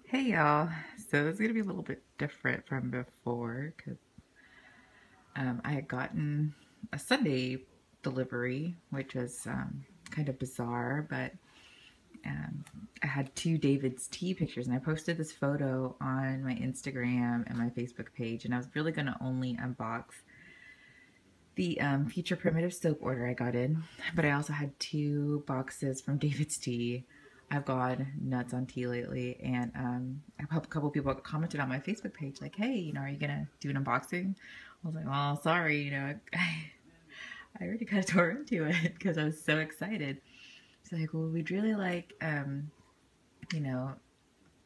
Hey y'all, so it's gonna be a little bit different from before because I had gotten a Sunday delivery, which was kind of bizarre, but um, I had two David's tea pictures, and I posted this photo on my Instagram and my Facebook page, and I was really gonna only unbox the Future Primitive soap order I got in, but I also had two boxes from David's Tea. I've gone nuts on tea lately, and a couple people commented on my Facebook page like, "Hey, are you gonna do an unboxing?" I was like, "Well, sorry, I already got tore into it because I was so excited." It's like, "Well, we'd really like, you know,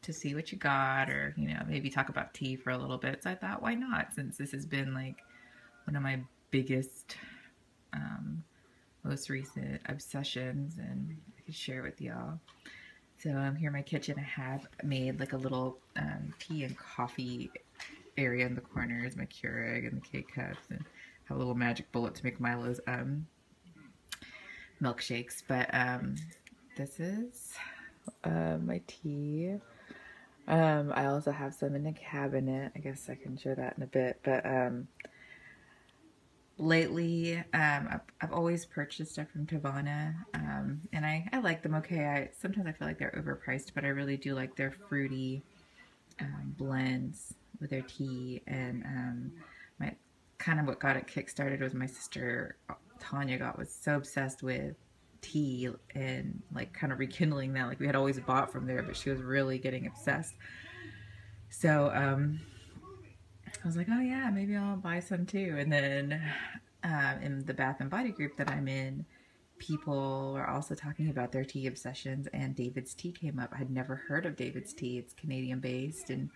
to see what you got, or maybe talk about tea for a little bit." So I thought, why not? Since this has been like one of my biggest um, most recent obsessions, and I could share with y'all. So here in my kitchen, I have made like a little tea and coffee area in the corners, my Keurig and the K-cups, and have a little magic bullet to make Milo's milkshakes. But this is my tea. I also have some in the cabinet. I guess I can show that in a bit. But lately, I've always purchased stuff from Tavana, and I like them okay. Sometimes I feel like they're overpriced, but I really do like their fruity blends with their tea. And my kind of what got it kickstarted was my sister Tanya was so obsessed with tea and like kind of rekindling that. Like we had always bought from there, but she was really getting obsessed. So I was like, oh yeah, maybe I'll buy some too. And then in the Bath and Body group that I'm in, people were also talking about their tea obsessions, and David's Tea came up. I had never heard of David's Tea. It's Canadian based, and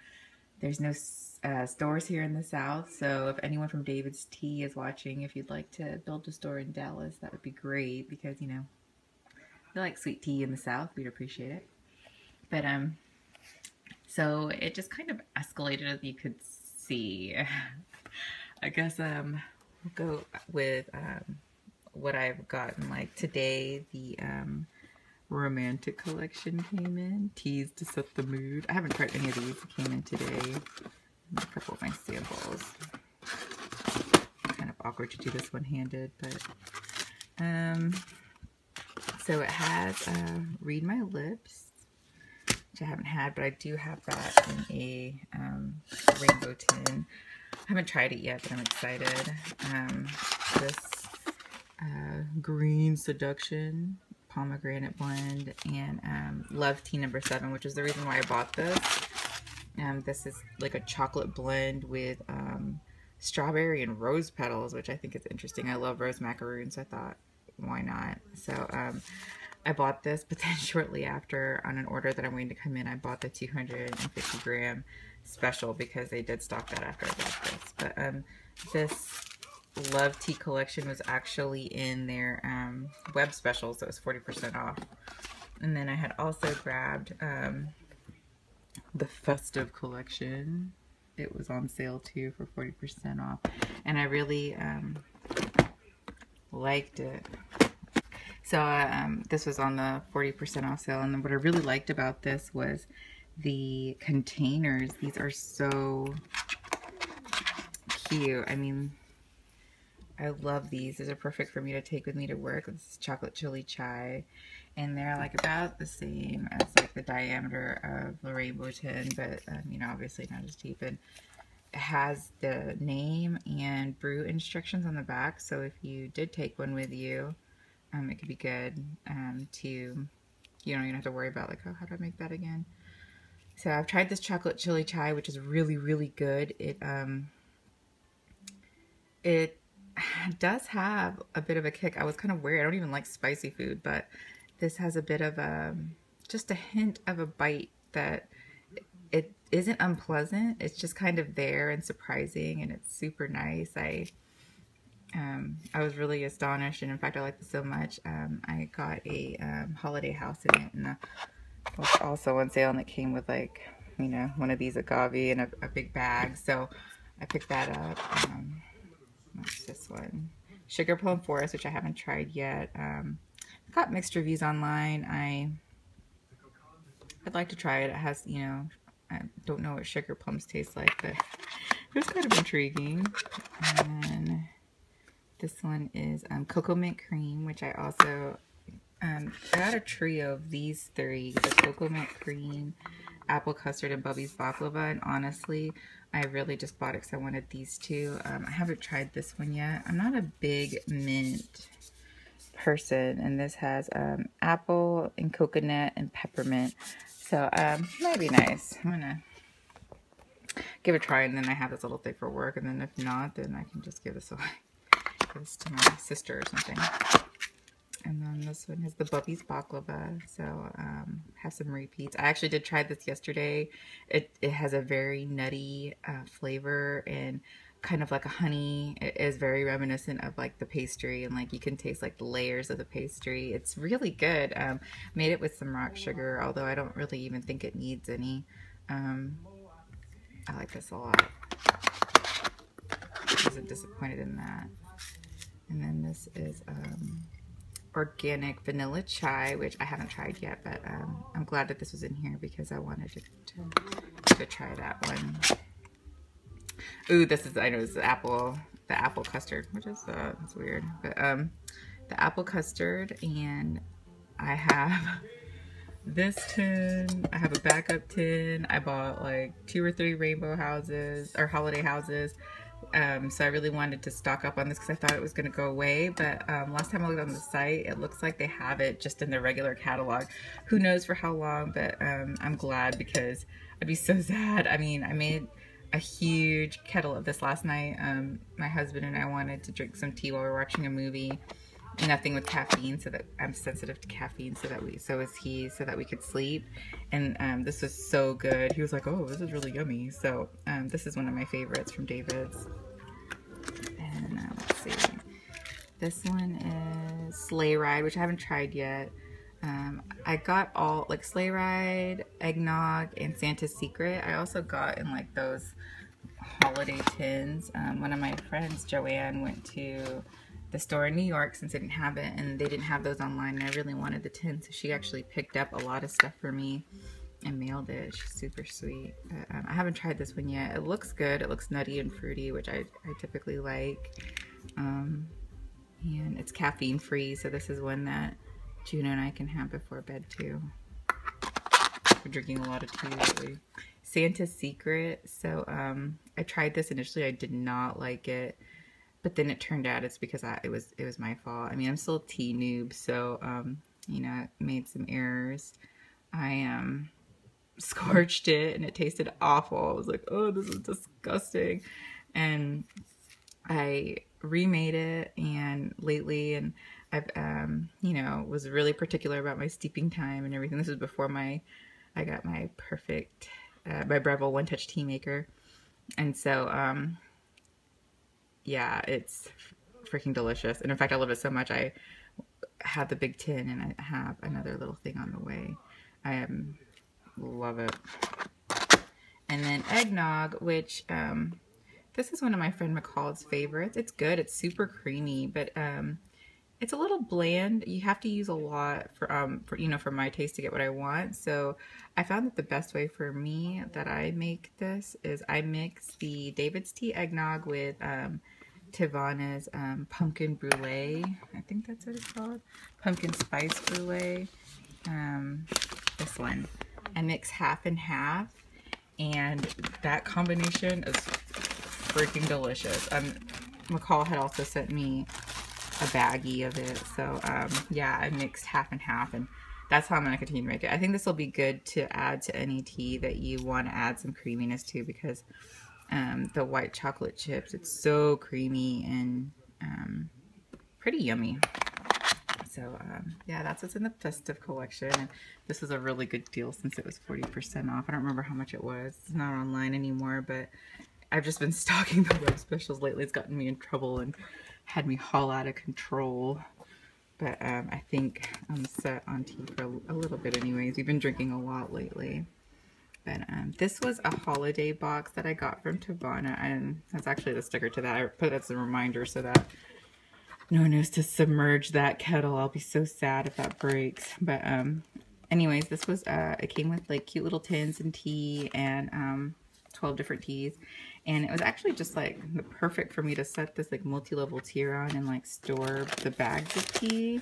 there's no stores here in the South. So if anyone from David's Tea is watching, if you'd like to build a store in Dallas, that would be great, because if you like sweet tea in the South, we'd appreciate it. But so it just kind of escalated, as you could see. I guess we'll go with what I've gotten. Like today, the romantic collection came in. Teas to set the mood. I haven't tried any of these. It came in today. A couple of my samples. Kind of awkward to do this one-handed, but so it has Read My Lips, which I haven't had, but I do have that in a rainbow tin. I haven't tried it yet, but I'm excited. This Green Seduction pomegranate blend, and Love Tea number 7, which is the reason why I bought this. This is like a chocolate blend with strawberry and rose petals, which I think is interesting. I love rose macaroons, so I thought, why not? So I bought this, but then shortly after, on an order that I'm waiting to come in, I bought the 250 gram special because they did stock that after I bought this. But this Love Tea collection was actually in their web special, so it was 40% off. And then I had also grabbed the Festive collection. It was on sale too for 40% off, and I really liked it. So this was on the 40% off sale, and what I really liked about this was the containers. These are so cute. I mean, I love these. These are perfect for me to take with me to work. This is chocolate chili chai, and they're like about the same as like the diameter of the rainbow tin, but obviously not as deep. And it has the name and brew instructions on the back, so if you did take one with you, it could be good to, you don't even have to worry about like, oh, how do I make that again? So I've tried this chocolate chili chai, which is really, really good. It does have a bit of a kick. I was kind of worried. I don't even like spicy food, but this has a bit of just a hint of a bite that it isn't unpleasant. It's just kind of there and surprising, and it's super nice. I was really astonished, and in fact, I like this so much. I got a holiday house in it, and it was also on sale, and it came with like, one of these agave and a big bag. So I picked that up. What's this one? Sugar Plum Forest, which I haven't tried yet. Got mixed reviews online. I'd like to try it. It has, I don't know what sugar plums taste like, but it was kind of intriguing. And then this one is cocoa mint cream, which I also, I got a trio of these three, the cocoa mint cream, apple custard, and Bubby's baklava. And honestly, I really just bought it because I wanted these two. I haven't tried this one yet. I'm not a big mint person, and this has apple and coconut and peppermint, so might be nice. I'm gonna give it a try, and then I have this little thing for work, and then if not, then I can just give this away, give this to my sister or something. And then this one is the Bubby's baklava, so have some repeats. I actually did try this yesterday. It has a very nutty flavor and kind of like a honey. It is very reminiscent of like the pastry, and like you can taste like the layers of the pastry. It's really good. Made it with some rock sugar, although I don't really even think it needs any. I like this a lot. I wasn't disappointed in that. And then this is organic vanilla chai, which I haven't tried yet, but I'm glad that this was in here because I wanted to try that one. Ooh, this is, I know, it's the apple custard, which is, it's weird, but the apple custard, and I have this tin, I have a backup tin. I bought like 2 or 3 rainbow houses, or holiday houses, so I really wanted to stock up on this because I thought it was going to go away, but last time I looked on the site, it looks like they have it just in the regular catalog. Who knows for how long, but I'm glad because I'd be so sad. I mean, I made a huge kettle of this last night. My husband and I wanted to drink some tea while we were watching a movie. Nothing with caffeine, so that I'm sensitive to caffeine, so is he, so that we could sleep. And this was so good. He was like, oh, this is really yummy. So this is one of my favorites from David's. And let's see, this one is Sleigh Ride, which I haven't tried yet. I got all like Sleigh Ride, eggnog, and Santa's Secret. I also got in like those holiday tins. One of my friends, Joanne, went to the store in New York since they didn't have it, and they didn't have those online, and I really wanted the tin, so she actually picked up a lot of stuff for me and mailed it. She's super sweet. But, I haven't tried this one yet. It looks good. It looks nutty and fruity, which I typically like. And it's caffeine free, so this is one that Juno and I can have before bed too. We're drinking a lot of tea lately. Santa's Secret. So I tried this initially. I did not like it, but then it turned out it's because it was my fault. I mean, I'm still a tea noob, so you know, I made some errors. I scorched it and it tasted awful. I was like, oh, this is disgusting. And I remade it and I've you know, was really particular about my steeping time and everything. This was before I got my perfect my Breville One Touch tea maker. And so yeah, it's freaking delicious. And in fact, I love it so much I have the big tin, and I have another little thing on the way. I love it. And then eggnog, which this is one of my friend McCall's favorites. It's good. It's super creamy, but it's a little bland. You have to use a lot for you know, for my taste to get what I want. So I found that the best way for me that I make this is I mix the David's Tea eggnog with Tivana's pumpkin brulee. I think that's what it's called. Pumpkin spice brulee. This one. I mix half and half, and that combination is freaking delicious. McCall had also sent me a baggie of it, so yeah, I mixed half and half, and that's how I'm going to continue to make it. I think this will be good to add to any tea that you want to add some creaminess to, because the white chocolate chips, it's so creamy and pretty yummy. So yeah, that's what's in the festive collection, and this was a really good deal since it was 40% off. I don't remember how much it was. It's not online anymore, but I've just been stalking the web specials lately. It's gotten me in trouble and had me haul out of control. But I think I'm set on tea for a little bit anyways. We've been drinking a lot lately. But this was a holiday box that I got from Tivana, and that's actually the sticker to that. I put it as a reminder so that no one knows to submerge that kettle. I'll be so sad if that breaks. But anyways, this was, it came with like cute little tins and tea and 12 different teas. And it was actually just like the perfect for me to set this like multi-level tier on and like store the bags of tea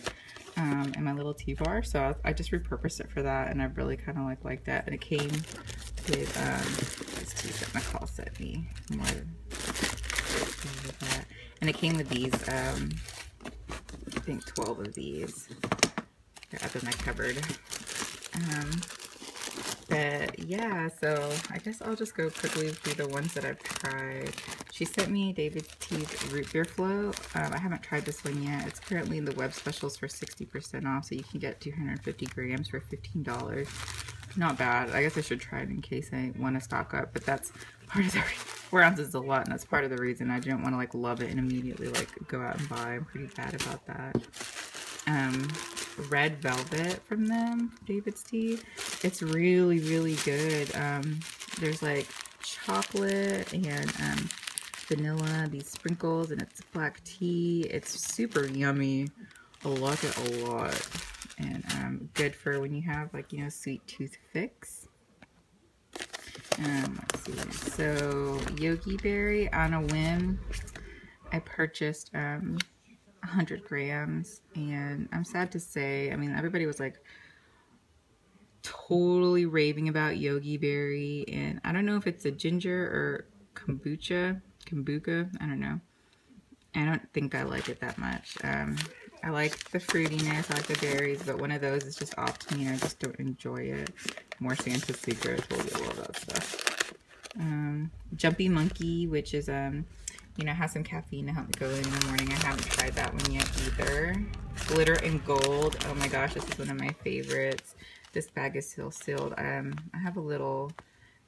in my little tea bar. So I just repurposed it for that, and I really kind of liked that. And it came with these teas that McCall sent me. More of that. And it came with these, I think 12 of these. They're up in my cupboard. But yeah, so I guess I'll just go quickly through the ones that I've tried. She sent me David's Tea's root beer float. I haven't tried this one yet. It's currently in the web specials for 60% off, so you can get 250 grams for $15. Not bad. I guess I should try it in case I want to stock up, but that's part of the 4 ounces is a lot, and that's part of the reason I don't want to like love it and immediately like go out and buy. I'm pretty bad about that. Red velvet from them, David's Tea. It's really, really good. There's like chocolate and vanilla, these sprinkles, and it's black tea. It's super yummy. I like it a lot. And good for when you have like, you know, sweet tooth fix. Let's see. So Yogi Berry on a whim. I purchased 100 grams, and I'm sad to say, I mean, everybody was like totally raving about Yogi Berry, and I don't know if it's a ginger or kombucha, I don't know. I don't think I like it that much. I like the fruitiness, I like the berries, but one of those is just off to me, and I just don't enjoy it. More Santa's Secret, I told you I love that stuff. Jumpy Monkey, which is you know, has some caffeine to help me go in the morning. I haven't tried that one yet either. Glitter and Gold. Oh my gosh, this is one of my favorites. This bag is still sealed. I have a little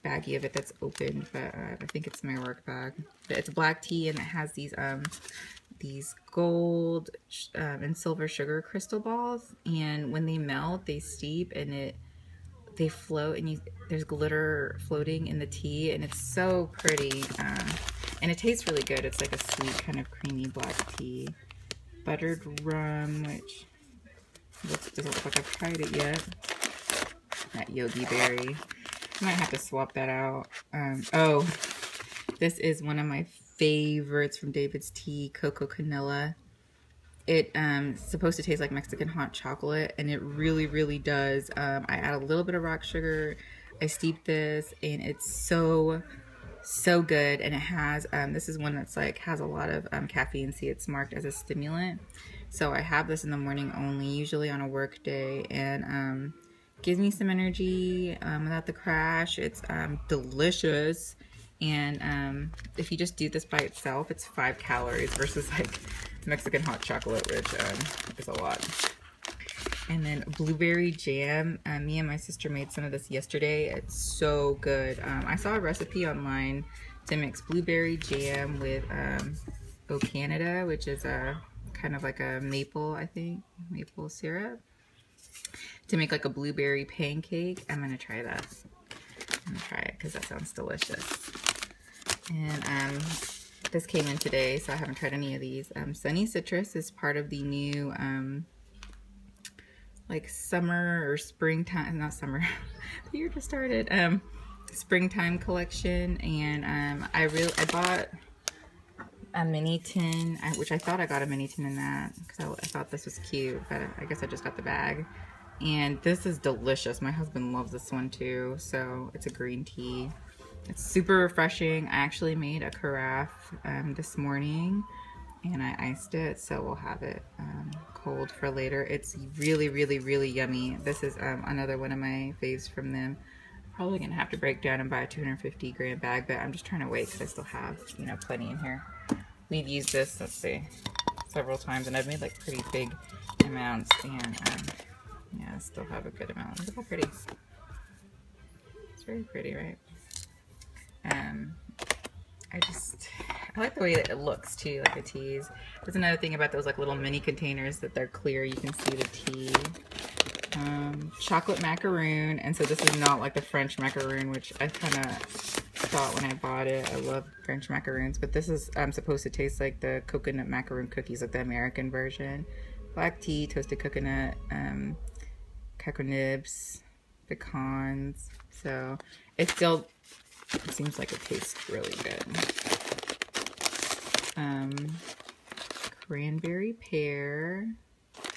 baggie of it that's open, but I think it's my work bag. But it's black tea, and it has these gold and silver sugar crystal balls. And when they melt, they steep, and they float, and there's glitter floating in the tea, and it's so pretty. And it tastes really good. It's like a sweet kind of creamy black tea. Buttered rum, which doesn't look like I've tried it yet. That Yogi Berry. I might have to swap that out. Oh, this is one of my favorites from David's Tea, Cocoa Canela. It's supposed to taste like Mexican hot chocolate, and it really, really does. I add a little bit of rock sugar. I steep this, and it's so good. And it has this is one that's like has a lot of caffeine. See, it's marked as a stimulant, so I have this in the morning only, usually on a work day, and gives me some energy without the crash. It's delicious, and if you just do this by itself, it's 5 calories versus like Mexican hot chocolate, which is a lot. And then blueberry jam. Me and my sister made some of this yesterday. It's so good. I saw a recipe online to mix blueberry jam with O Canada, which is a kind of like a maple, I think, maple syrup, to make like a blueberry pancake. I'm gonna try that. I'm gonna try it because that sounds delicious. And this came in today, so I haven't tried any of these. Sunny Citrus is part of the new like summer or springtime, not summer, the year just started, springtime collection. And I bought a mini tin, which I thought I got a mini tin in that because I thought this was cute, but I guess I just got the bag. And this is delicious. My husband loves this one too. So it's a green tea. It's super refreshing. I actually made a carafe this morning, and I iced it, so we'll have it cold for later. It's really, really, really yummy. This is another one of my faves from them. Probably gonna have to break down and buy a 250 gram bag, but I'm just trying to wait because I still have, you know, plenty in here. We've used this, let's see, several times, and I've made like pretty big amounts, and yeah, I still have a good amount. Look how pretty. It's very pretty, right? I like the way that it looks too, like the teas. There's another thing about those like little mini containers that they're clear. You can see the tea. Chocolate macaroon, and so this is not like the French macaroon, which I kind of thought when I bought it. I love French macaroons, but this is supposed to taste like the coconut macaroon cookies, like the American version. Black tea, toasted coconut, kind cacao nibs, pecans. So it seems like it tastes really good. Cranberry pear.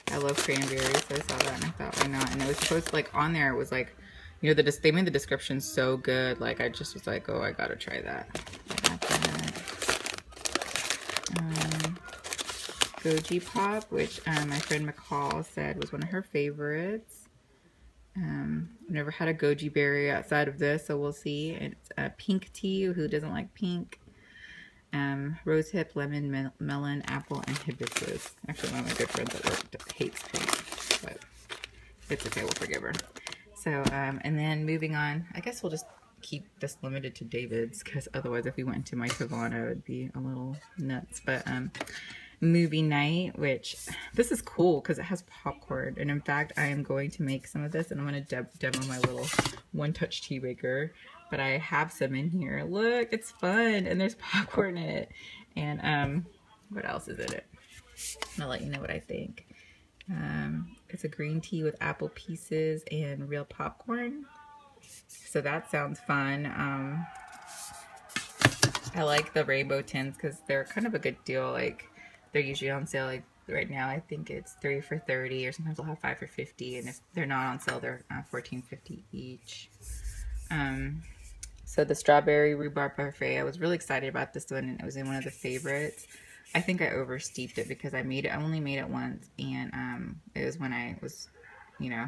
I love cranberries, so I saw that and I thought, why not? And it was supposed to, like, on there, it was like, you know, they made the description so good. Like, I just was like, oh, I gotta try that. I got that. Goji Pop, which my friend McCall said was one of her favorites. I've never had a goji berry outside of this, so we'll see. It's pink tea. Who doesn't like pink? Rose hip, lemon, melon, apple, and hibiscus. Actually, one of my good friends at work hates pink, but it's okay, we'll forgive her. So, and then moving on, I guess we'll just keep this limited to David's, because otherwise if we went into my Tavana, it would be a little nuts. But movie night, which this is cool because it has popcorn, and in fact I am going to make some of this, and I'm going to demo my little one-touch tea maker. But I have some in here. Look, it's fun, and there's popcorn in it. And what else is in it? I'll let you know what I think. It's a green tea with apple pieces and real popcorn. So that sounds fun. I like the rainbow tins because they're kind of a good deal. Like, they're usually on sale. Like right now, I think it's 3 for $30, or sometimes I'll have 5 for $50. And if they're not on sale, they're $14.50 each. So the strawberry rhubarb parfait, I was really excited about this one, and it was in one of the favorites. I think I oversteeped it because I only made it once, and it was when I was, you know,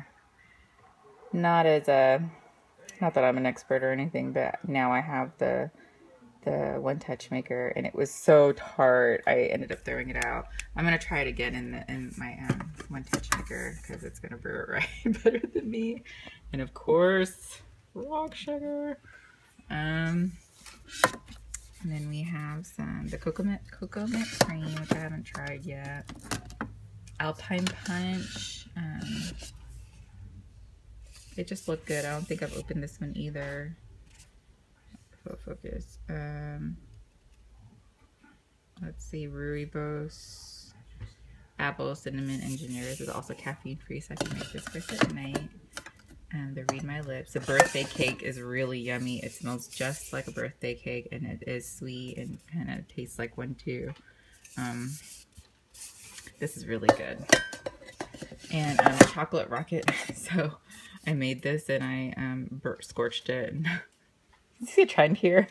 not that I'm an expert or anything, but now I have the one-touch maker, and it was so tart, I ended up throwing it out. I'm gonna try it again in my one-touch maker because it's gonna brew it right better than me. And of course, rock sugar. And then we have the cocoa mint cream, which I haven't tried yet. Alpine punch. It just looked good. I don't think I've opened this one either. Focus. Let's see, rooibos, apple, cinnamon, and ginger. This is also caffeine free, so I can make this first at night. And the Read My Lips. The birthday cake is really yummy. It smells just like a birthday cake, and it is sweet and kind of tastes like one too. This is really good. And chocolate rocket. So I made this, and I scorched it. And you see a trend here?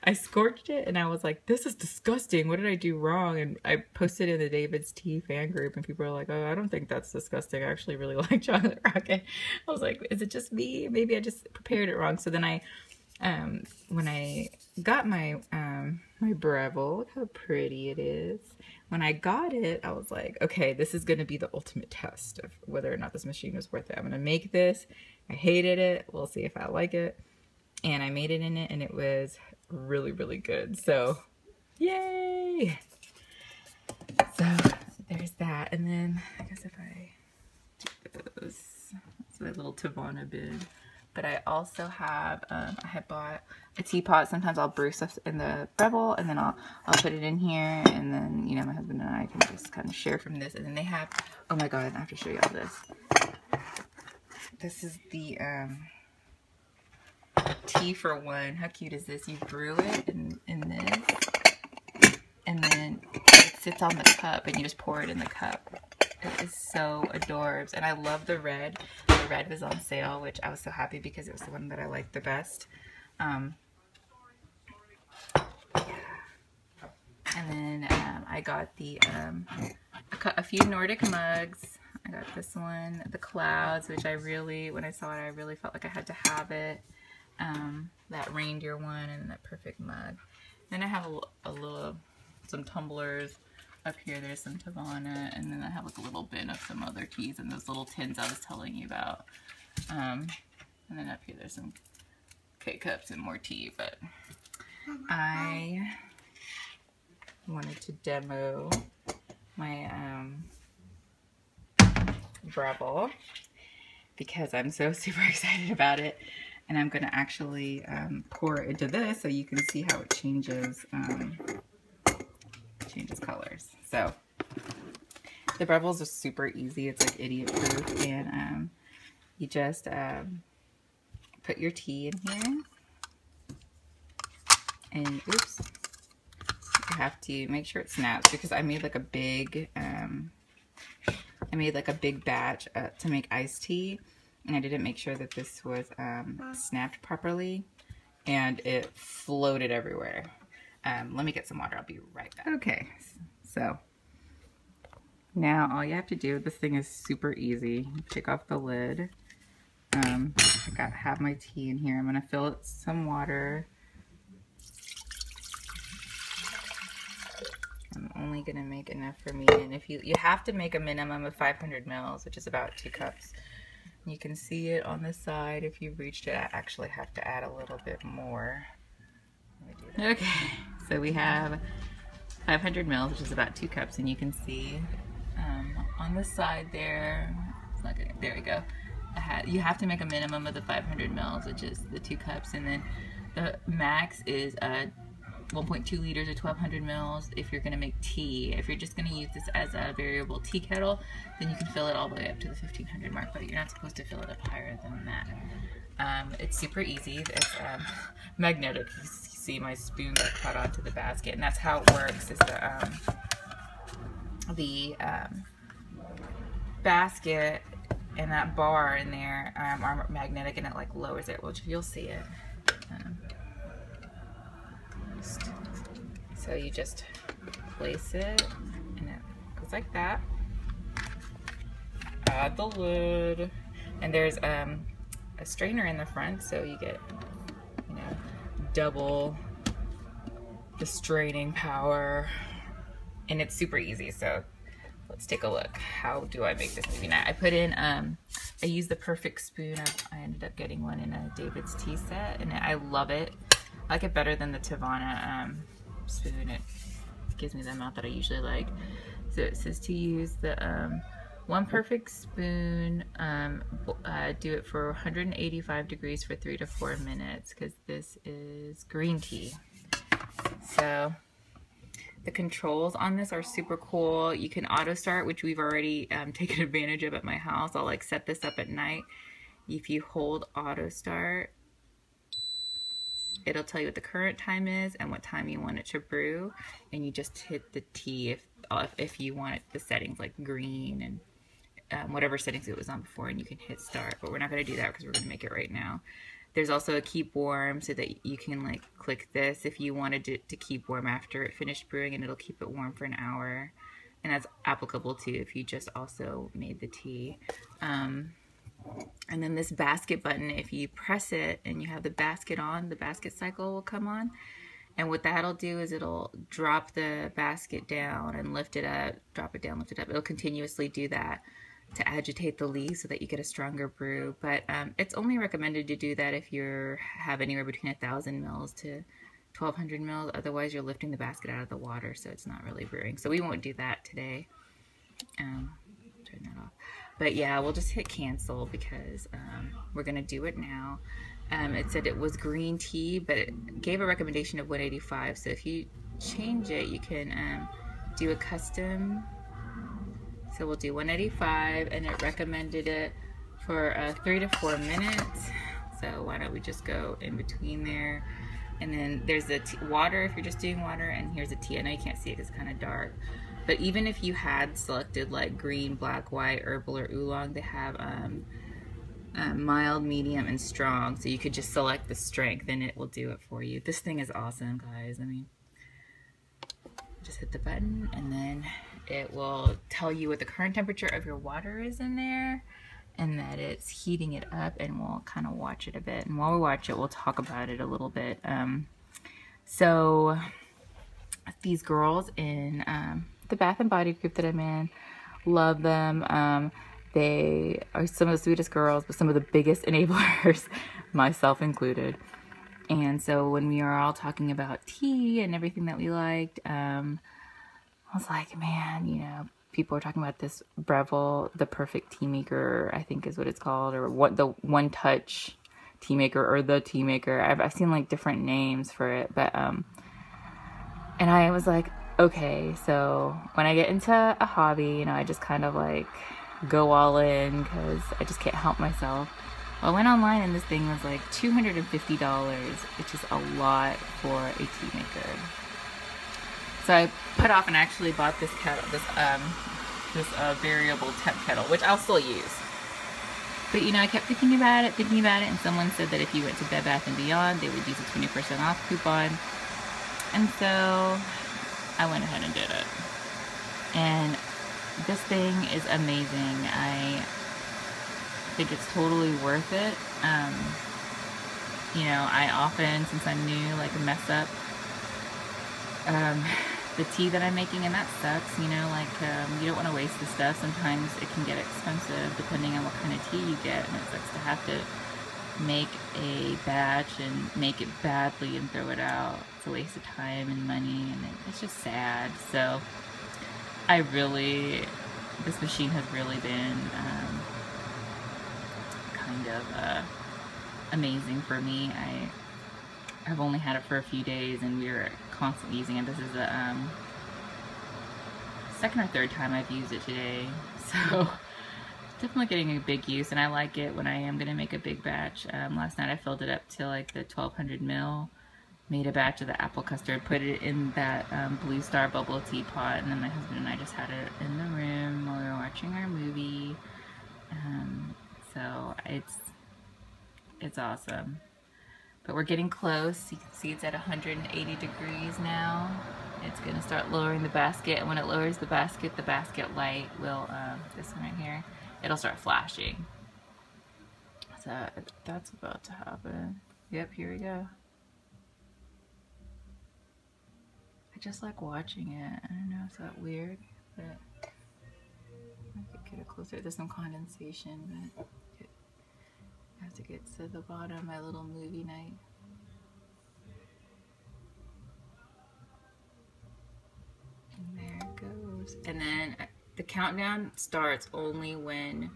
I scorched it, and I was like, this is disgusting. What did I do wrong? And I posted in the David's Tea fan group, and people are like, oh, I don't think that's disgusting. I actually really like chocolate rocket. I was like, is it just me? Maybe I just prepared it wrong. So then I, when I got my my Breville, look how pretty it is. When I got it, I was like, okay, this is going to be the ultimate test of whether or not this machine is worth it. I'm going to make this. I hated it. We'll see if I like it. And I made it in it, and it was really, really good. So, yay! So, there's that. And then, I guess if I do those, that's my little Tavana bin. But I also have, I had bought a teapot. Sometimes I'll brew stuff in the Breville, and then I'll put it in here. And then, you know, my husband and I can just kind of share from this. And then they have, oh my God, I have to show you all this. This is the, tea for one. How cute is this? You brew it in this, and then it sits on the cup, and you just pour it in the cup. It is so adorbs, and I love the red. The red was on sale, which I was so happy because it was the one that I liked the best. Yeah. And then I got the a few Nordic mugs. I got this one, the clouds, which I really, when I saw it, I really felt like I had to have it. That reindeer one, and that perfect mug. Then I have some tumblers up here. There's some Tavana, and then I have like a little bin of some other teas and those little tins I was telling you about. And then up here there's some K-cups and more tea. But I wanted to demo my Breville because I'm so super excited about it. And I'm going to actually pour it into this so you can see how it changes colors. So the Breville's are super easy. It's like idiot proof, and you just put your tea in here, and oops, you have to make sure it snaps, because I made like a big batch to make iced tea, and I didn't make sure that this was snapped properly, and it floated everywhere. Let me get some water. I'll be right back. Okay, so now all you have to do, this thing is super easy. Take off the lid. I have my tea in here. I'm gonna fill it some water. I'm only gonna make enough for me, and if you have to make a minimum of 500 mils, which is about 2 cups. You can see it on the side. If you've reached it, I actually have to add a little bit more. Okay, so we have 500 mils, which is about 2 cups, and you can see on the side there, it's not gonna, there we go. You have to make a minimum of the 500 mils, which is the 2 cups, and then the max is 1.2 liters or 1200 mils if you're going to make tea. If you're just going to use this as a variable tea kettle, then you can fill it all the way up to the 1500 mark, but you're not supposed to fill it up higher than that. It's super easy. It's magnetic. You see my spoon got caught onto the basket, and that's how it works. Is the basket and that bar in there are magnetic, and it like lowers it, which you'll see it. So you just place it, and it goes like that. Add the lid, and there's a strainer in the front, so you get, you know, double the straining power, and it's super easy. So let's take a look. How do I make this movie night? I put in, I used the perfect spoon. I ended up getting one in a David's tea set, and I love it. I like it better than the Tavana spoon. It gives me the amount that I usually like. So it says to use the one perfect spoon, do it for 185 degrees for 3 to 4 minutes, because this is green tea. So the controls on this are super cool. You can auto start, which we've already taken advantage of at my house. I'll like set this up at night. If you hold auto start, it'll tell you what the current time is and what time you want it to brew, and you just hit the tea if you want it, the settings like green and whatever settings it was on before, and you can hit start. But we're not going to do that because we're going to make it right now. There's also a keep warm, so that you can like click this if you wanted it to keep warm after it finished brewing, and it'll keep it warm for an hour. And that's applicable too if you just also made the tea. And then this basket button, if you press it and you have the basket on, the basket cycle will come on. And what that'll do is it'll drop the basket down and lift it up, drop it down, lift it up. It'll continuously do that to agitate the leaves so that you get a stronger brew. But it's only recommended to do that if you have anywhere between 1,000 mils to 1,200 mils. Otherwise, you're lifting the basket out of the water, so it's not really brewing. So we won't do that today. Turn that off. But yeah, we'll just hit cancel because we're going to do it now. It said it was green tea, but it gave a recommendation of 185. So if you change it, you can do a custom. So we'll do 185, and it recommended it for 3 to 4 minutes. So why don't we just go in between there. And then there's the water if you're just doing water, and here's a tea. I know you can't see it because it's kind of dark. But even if you had selected like green, black, white, herbal, or oolong, they have mild, medium, and strong. So you could just select the strength and it will do it for you. This thing is awesome, guys. I mean, just hit the button and then it will tell you what the current temperature of your water is in there, and that it's heating it up, and we'll kind of watch it a bit. And while we watch it, we'll talk about it a little bit. So these girls in the Bath and Body group that I'm in, love them. They are some of the sweetest girls, but some of the biggest enablers, myself included. And so when we are all talking about tea and everything that we liked, I was like, man, you know, people are talking about this Breville, the perfect tea maker, I think is what it's called, or what the one touch tea maker, or the tea maker. I've seen like different names for it, but and I was like, okay, so when I get into a hobby, you know, I just kind of like go all in because I just can't help myself. Well, I went online and this thing was like $250, which is a lot for a tea maker. So I put off and actually bought this kettle, this variable temp kettle, which I'll still use. But you know, I kept thinking about it, and someone said that if you went to Bed Bath & Beyond, they would use a 20% off coupon. And so I went ahead and did it. And this thing is amazing. I think it's totally worth it. You know, I often, since I'm new, like mess up the tea that I'm making, and that sucks, you know, like you don't want to waste the stuff. Sometimes it can get expensive depending on what kind of tea you get, and it sucks to have to make a batch and make it badly and throw it out. It's a waste of time and money, and it's just sad. So this machine has really been kind of amazing for me. I've only had it for a few days, and we were constantly using it. This is the second or third time I've used it today, so definitely getting a big use, and I like it when I am going to make a big batch. Last night I filled it up to like the 1200 ml, made a batch of the apple custard, put it in that Blue Star bubble teapot, and then my husband and I just had it in the room while we were watching our movie. So it's awesome. But we're getting close. You can see it's at 180 degrees now. It's going to start lowering the basket, and when it lowers the basket light will, this one right here, it'll start flashing. So that's about to happen. Yep, here we go. I just like watching it. I don't know, is that weird? But I could get it closer. There's some condensation, but I have to get to the bottom, my little movie night. And there it goes. And then the countdown starts only when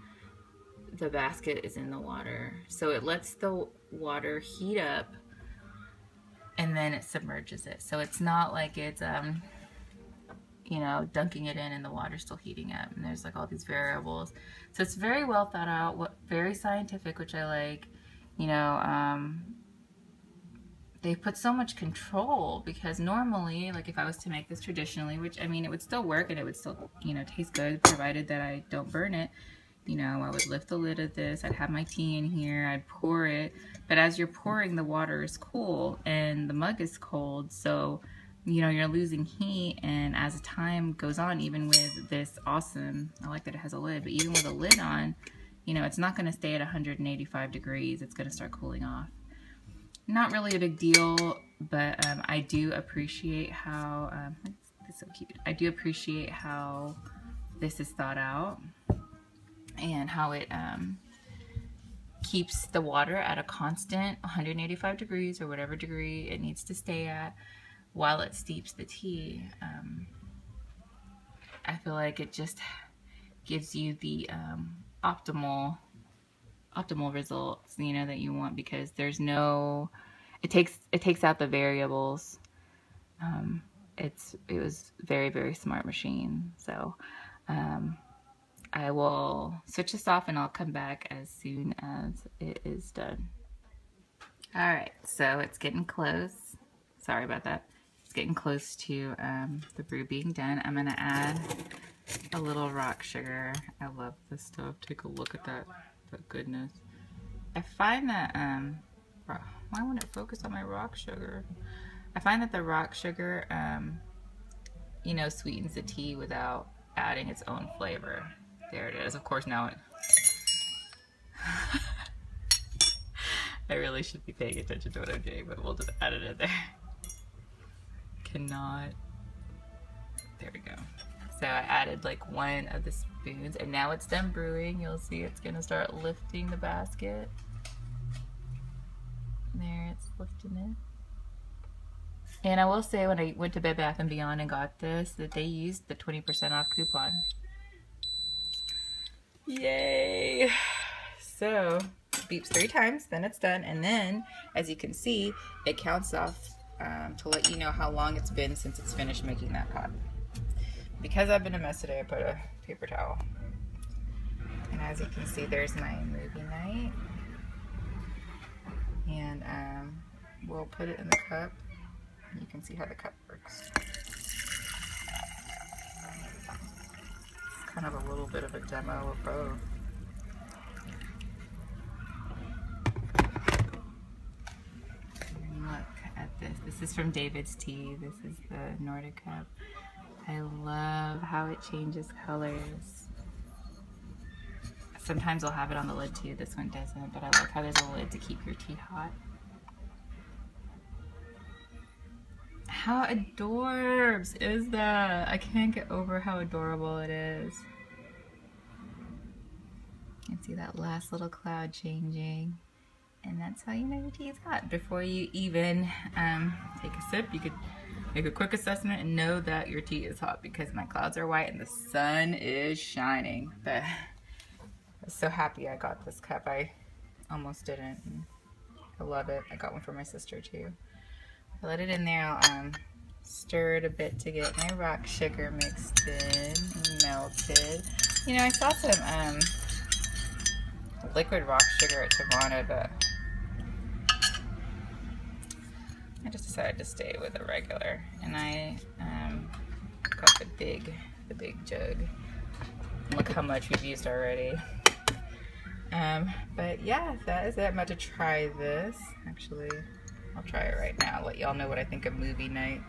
the basket is in the water. So it lets the water heat up and then it submerges it. So it's not like it's, you know, dunking it in and the water's still heating up. And there's like all these variables. So it's very well thought out, very scientific, which I like. You know, they put so much control, because normally, like if I was to make this traditionally, which I mean, it would still work and it would still, you know, taste good, provided that I don't burn it. You know, I would lift the lid of this, I'd have my tea in here, I'd pour it. But as you're pouring, the water is cool and the mug is cold. So, you know, you're losing heat, and as time goes on, even with this awesome, I like that it has a lid, but even with a lid on, you know, it's not going to stay at 185 degrees. It's going to start cooling off. Not really a big deal, but I do appreciate how, it's so cute. I do appreciate how this is thought out and how it keeps the water at a constant 185 degrees or whatever degree it needs to stay at while it steeps the tea. I feel like it just gives you the optimal results, you know, that you want, because there's no, it takes out the variables. It was very, very smart machine. So I will switch this off and I'll come back as soon as it is done. All right, so it's getting close. Sorry about that. It's getting close to the brew being done. I'm gonna add a little rock sugar. I love this stuff. Take a look at that goodness. I find that, why won't it focus on my rock sugar? I find that the rock sugar, you know, sweetens the tea without adding its own flavor. There it is. Of course, now it... I really should be paying attention to what I'm doing, but we'll just add it in there. Cannot... There we go. So I added like one of the spoons, and now it's done brewing. You'll see it's gonna start lifting the basket. There, it's lifting it. And I will say, when I went to Bed Bath & Beyond and got this, that they used the 20% off coupon. Yay! So, beeps 3 times, then it's done, and then, as you can see, it counts off to let you know how long it's been since it's finished making that pot. Because I've been a mess today, I put a paper towel. And as you can see, there's my movie night. And we'll put it in the cup. You can see how the cup works. It's kind of a little bit of a demo of both. And look at this. This is from David's Tea. This is the Nordic cup. I love how it changes colors. Sometimes I'll have it on the lid too. This one doesn't, but I like how there's a lid to keep your tea hot. How adorbs is that? I can't get over how adorable it is. You can see that last little cloud changing. And that's how you know your tea is hot. Before you even take a sip, you could make a quick assessment and know that your tea is hot because my clouds are white and the sun is shining. But I was so happy I got this cup. I almost didn't. I love it. I got one for my sister too. I let it in there. I'll stir it a bit to get my rock sugar mixed in and melted. You know, I saw some liquid rock sugar at Teavana, but I just decided to stay with a regular. And I got the big jug. Look how much we've used already. But yeah, that is it. I'm about to try this. Actually, I'll try it right now. Let y'all know what I think of movie night.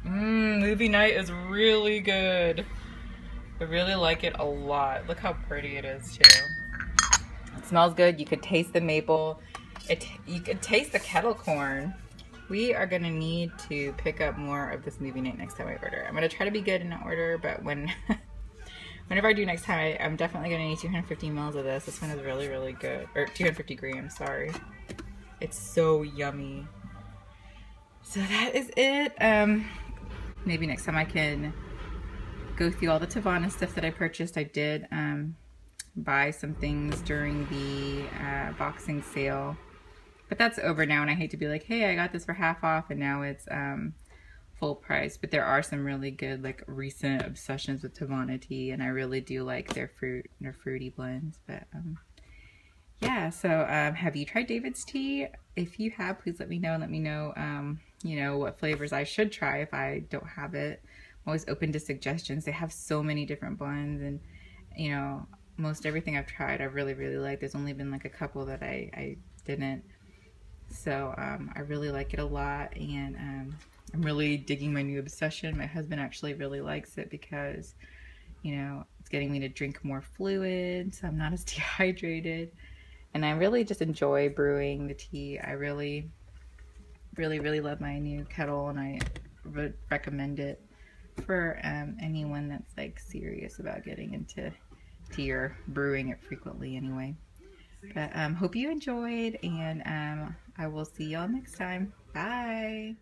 Movie night is really good. I really like it a lot. Look how pretty it is too. It smells good. You could taste the maple. You could taste the kettle corn. We are gonna need to pick up more of this movie night next time I order. I'm gonna try to be good in that order, but whenever I do next time, I'm definitely gonna need 250 mils of this. This one is really, really good. Or 250 grams, sorry. It's so yummy. So that is it. Maybe next time I can go through all the Teavana stuff that I purchased. I did buy some things during the boxing sale. But that's over now, and I hate to be like, hey, I got this for half off, and now it's full price. But there are some really good, like, recent obsessions with Teavana tea, and I really do like their fruity blends. But yeah, so have you tried David's tea? If you have, please let me know, and let me know, you know, what flavors I should try if I don't have it. I'm always open to suggestions. They have so many different blends, and you know, most everything I've tried I really, really like. There's only been like a couple that I didn't. So I really like it a lot, and I'm really digging my new obsession. My husband actually really likes it because, you know, it's getting me to drink more fluid, so I'm not as dehydrated. And I really just enjoy brewing the tea. I really, really, really love my new kettle, and I would recommend it for anyone that's like serious about getting into tea or brewing it frequently anyway. But hope you enjoyed, and I will see y'all next time. Bye.